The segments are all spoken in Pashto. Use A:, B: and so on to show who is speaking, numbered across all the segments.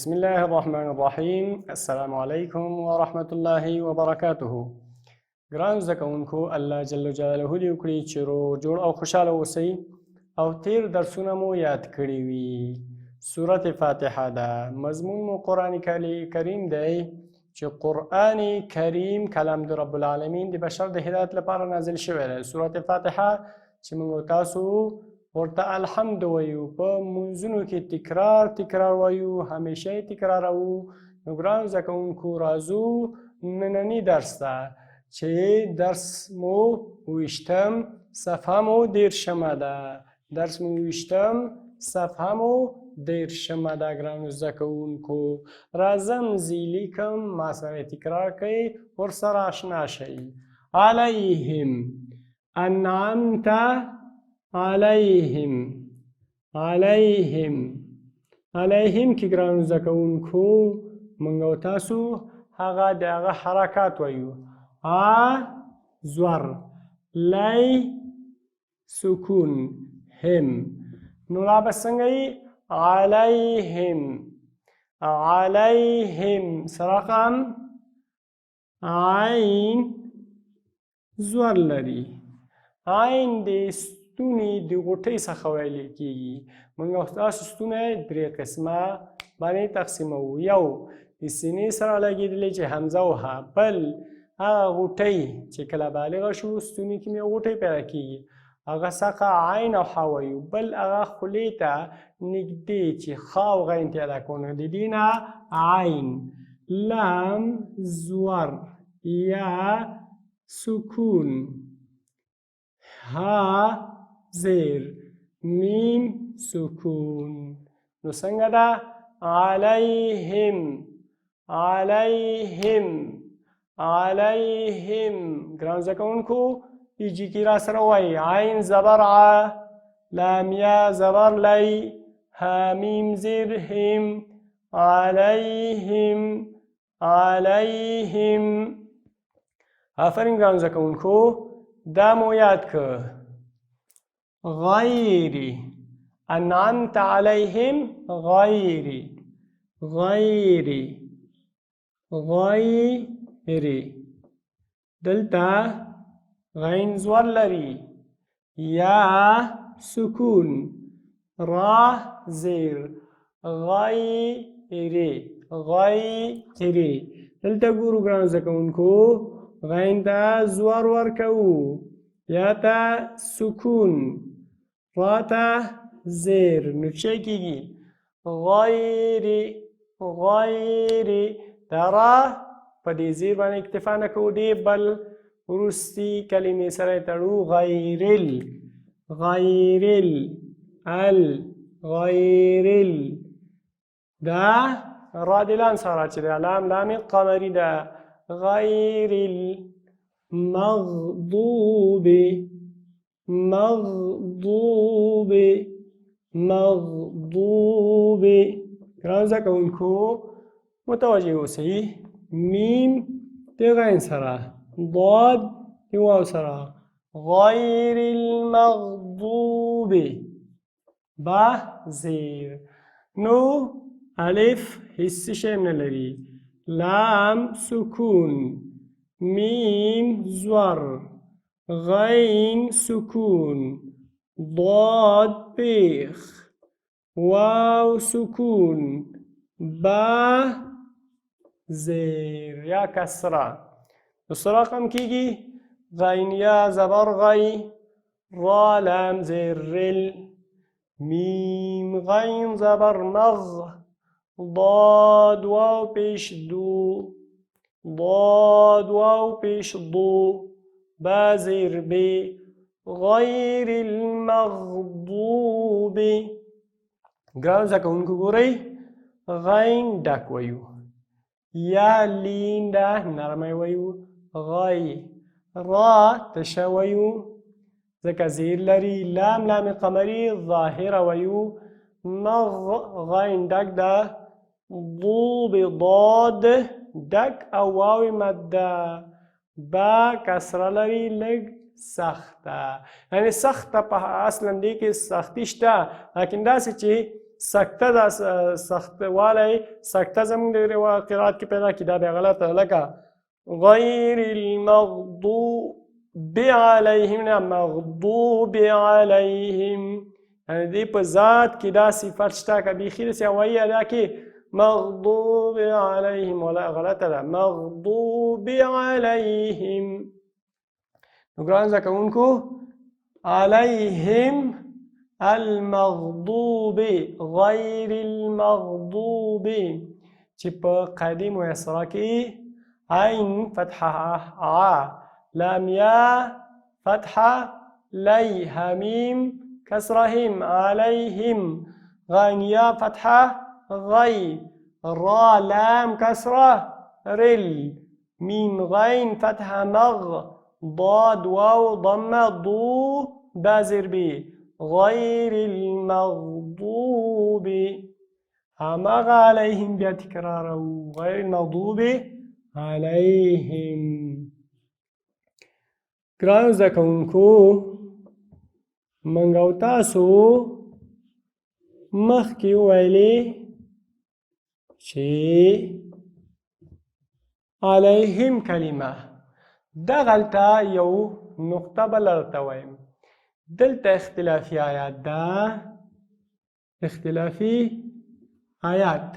A: بسم الله الرحمن الرحیم. السلام علیکم ورحمة الله وبرکاته. ګران زده کوونکو، الله جل جلاله دې وکړي چې روغ جوړ او خوشحاله اوسئ او تیر درسونه مو یاد کړي وي. سورة فاتحه ده. مضمون مو قرآن کریم دی چې قرآن کریم کلام د رب العالمین د بشر د هدایت لپاره نازل شوی دی. سورة فاتحه چې موږ تاسو ورته الحمد وایو، په منځونو کې تکرار وایو، همیشه یې تکراروو. نو ګران زده کوونکو، راځو ننني درس ته چې درس مو 20 صفحه مو 13 ده. درس مو 20 صفحه مو 13 ده. ګرانو زده کوونکو، راځم زی لیکم، ما سره تکرار کوئ، ورسره اشنا شئ. علیهم، انعمت علیهم، علیهم کې ګرانو زده کوونکو موږ او تاسو هغه د هغه حرکات وایو. زور، لی سکون، هم. نو را به څنګه یې؟ علیهم سرقم عین زور لري. عین د ستوني د غوټۍ څخه ویل کېږي. موږ او تاسو ستونی 3 قسمه باندې تقسیموو. یو د سینې سره لګېدلی چې حمزه او ها، بل هغه غوټۍ چې کله بالغه شو ستوني کې یو غوټۍ پیدا کېږي، هغه څخه عین او ها وایو. بل هغه خولې ته نږدې چې خا او غین ته ادا کوو، نو د دې نه عین. لام زور یا سکون، ها زیر، میم سکون. نو څنګه ده؟ علیهم، ګران زده کوونکو ایجی کې را سره وایي. عین زبر ع، لام یا زبر لی، ها میم زیر هم، علیهم. آفرین ګران زده کوونکو، دا مو یاد که. غیری، انعمت علیهم غیری. دلته غین زور لري، یا سکون، را زیر، غیری. دلته ګورو ګران زده کوونکو، غین ته زور ورکوو، یا ته سکون، را ته زیر. نو څه کېږي؟ غیری. دا را په دې زیر باندې اکتفا نه کوو، دې بل وروستي کلمې سره یې تړو. غیرل، دا را د لام سره چې د لام قمري ده. غیرل مغضوب، ګران زده کوونکو متوجه اوسئ. میم د غین سره، ضاد د واو سره. غیر المغضوب، با زیر. نو الف هیڅ شی نه لري، لام سکون، میم زور، غین سکون، ضاد پیخ، واو سکون، با زیر یا کسره. نو څه رقم کېږي؟ غین یا زبر غی، را لام زیر رل، میم غین زبر مغ، ضاد واو پیش دو، با زیر بی، غیر المغضوب. ګران زده کوونکو ګورئ، غین ډک وایو، یا لینده نرمی وایو، غی. را تشه وایو ځکه زیر لري. لام قمري ظاهره وایو. مغ غین ډک ده. ضوب ضاد ډک او واو مده. با کسره لري، لږ سخته، یعنی سخته په اصلا دې کې سختی شته، لیکن داسې چې سکته دا سختوالی سکته زموږ د قرات کې پیدا کی دا بیا غلطه لکه غیر المغضوب علیهم نه مغضوب علیهم یعنی دې په ذات کې دا صفت شته که بیخي داسې هوایي ادا کې مغضوب علیهم ولا غلطه ده مغضوب علیهم نو ګران زده کوونکو علیهم المغضوب غیر المغضوب چې په قاعده میسره کې عین فتحه ع لام یا فتحه لی همیم كسرهم عليهم غين يا فتحة غي را لام كسرة رل ميم غين فتحة مغ ضاد واو ضمة ضو بازر بي غير المغضوب همغ عليهم بتكرار غير المغضوب عليهم ګرانو زده کوونکو منګ او تاسو مخکې وویلې چې علیهم کلمه دغلته یو نقطه بله درته وایم دلته اختلافي آیات ده اختلافي آیات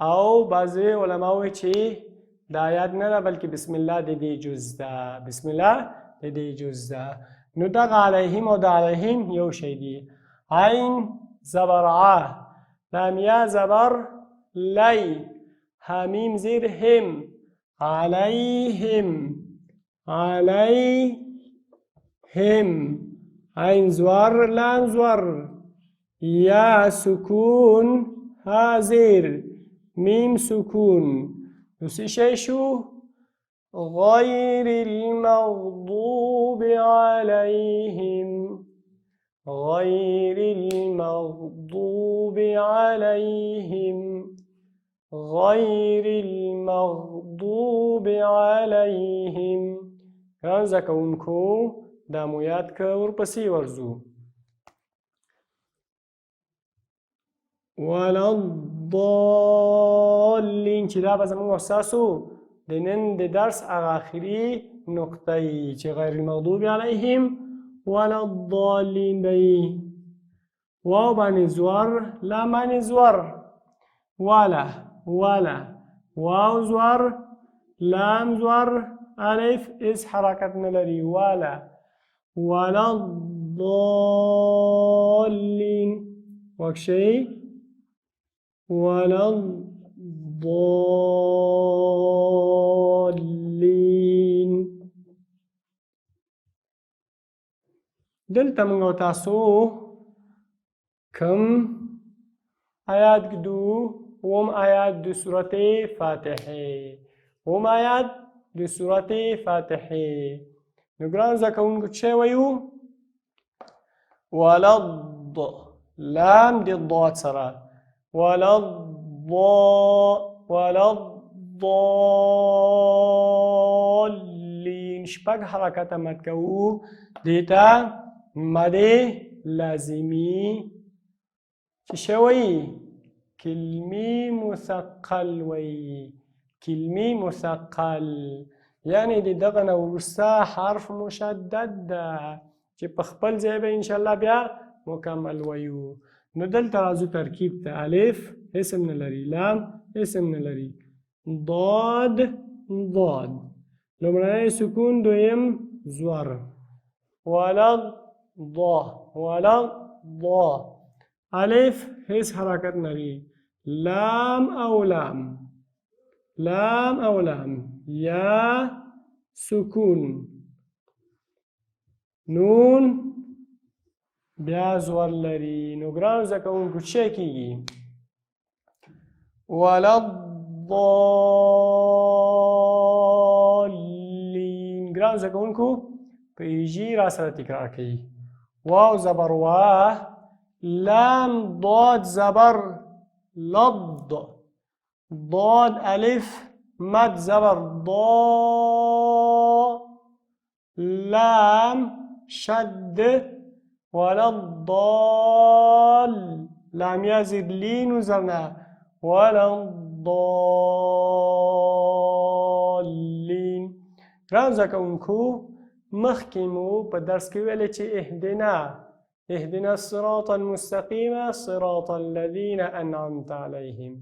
A: او بعضې علما وایي چې د آیات نه ده بلکې بسم الله د دې جز ده بسم الله د دې جز ده نو دغه علیهم او د علیهم یو شی دی عین زبر ع لام یا زبر لی حمیم زیر هم علیهم علیهم عین زور لام زور یا سکون حاضر میم سکون نو څه شی شو غير المغضوب عليهم غير المغضوب عليهم غير المغضوب عليهم ګران زده کوونکو دا مو یاد که ورپسې ورځو ولا الضالین چې دا به زموږ او ستاسو د نن د درس هغه آخري نقطه یي چې غیر المغضوب علیهم ولا الضالین دی واو باندې زور لام باندې زور ولا واو زور لام زور الف اس حرکت نه لري ولا الضالین وکشي ولا الضالين دلته موږ تاسو کم آیات ګدو اوم آیات د سورته فاتحه اوم آیات د سورته فاتحه نو ګران زده کوونکو چې وایو ولا الض لام د ضاد سره ولا الضالين شپږ حرکت مد کوو دیتا مد لازمی چې شوی کلمی مثقل وی کلمی مثقل یعنی د دغه نه وروسته حرف مشدد ده چې په خپل ځای به انشاءالله بیا مکمل ویو نو دلته راځو ترکیب ته الف اسم نه لري لام اسم نه لري ضاد لومړنی سکون دویم زور ولا الف هیڅ حرکت نه لري لام او لام یا سکون نون بیا زور لري نو ګرانو زده کوونکو څه کیږي ولا الضالین ګرانو زده کوونکو په ایجي را سره تکرار کوي واو زبر وا لام ضاد زبر لض ضاد الف مد زبر ضا لام شد ولا الضال لامیه زیر لین وزرنا ولا الضالین. ګرانو زده کوونکو مخکې مو په درس کې ویلې چې اهدنا الصراط المستقیم صراط الذین انعمت علیهم.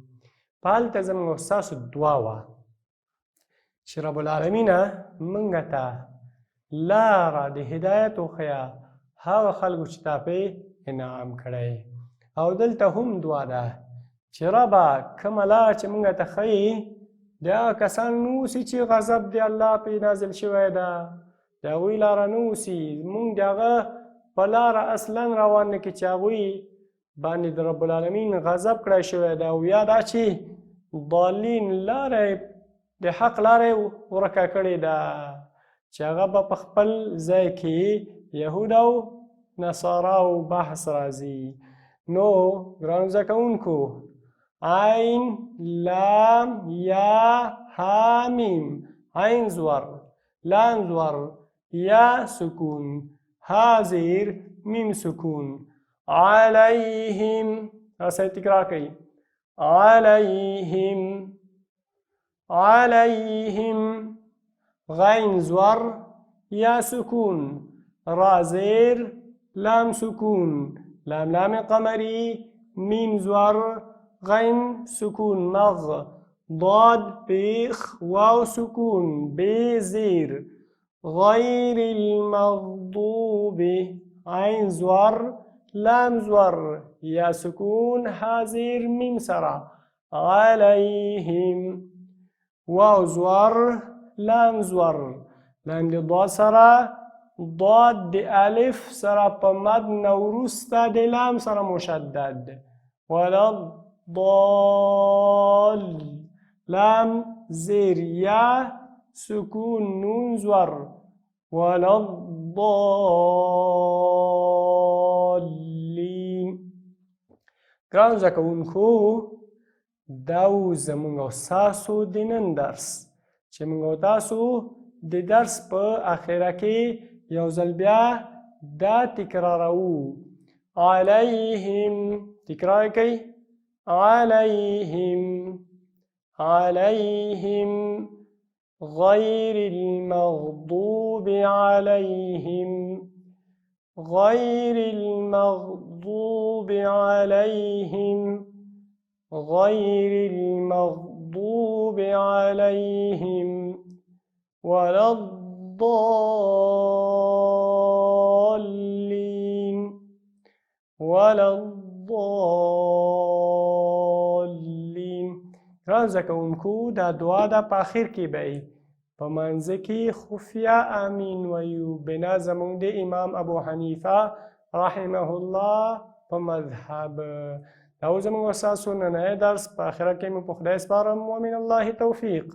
A: په هلته زموږ او ستاسو دعا وه چې رب العالمینه موږ ته لاره د هدایت وښیه هغه خلکو چې تا پرې انعام کړی. او دلته هم دعا ده چې ربه کومه لاره چې موږ ته ښیي د هغه کسان نه اوسي چې غضب د الله پرې نازل شوی ده، د هغوی لاره نه اوسي، موږ د هغه په لاره اصلا روان نه کړي چې هغوی باندې د رب العالمین غضب کړی شوی ده، او یا دا چې ضالین لاره د حق لاره یې ورکه کړې ده چې هغه به په خپل ځای کې یهود او نصاراو بحث راځي. نو ګرانو زده کوونکو عین لام یا ها میم، عین زور لام زور یا سکون ها زیر میم سکون علیهم. اسے تکرار کړئ علیهم علیهم. غین زور یا سکون را زیر لام سکون لام لام قمری میم زور غین سکون مغ ضاد بیخ واو سکون بی زیر غیر المغضوب عین زور لام زور یا سکون حاضر میم سرا علیهم واو زور لام زور لام د ضاد سره ضاد د الف سره په مد نه وروسته د لام سره مشدد ولا ضال لام زیر یا سکون نون زور ولا الضالین. ګرانو زده کوونکو دا و زموږ او ستاسو د نن درس چې موږ او تاسو د درس په اخره کې یو ځل بیا دا تکراروو. علیهم تکرار کوي علیهم علیهم غیر المغضوب علیهم غیر المغضوب علیهم غیر المغضوب علیهم ولا الضالین ولا الضالین. ګرانو زده کوونکو دا دعا ده په آخر کې به یې په منځه کې خفیه امین ویو بنا زموږ د امام ابو حنیفه رحمه الله په مذهب. دا و زموږ او ستاسو نننی درس په آخره کې مو په خدای سپارم ومن الله توفیق.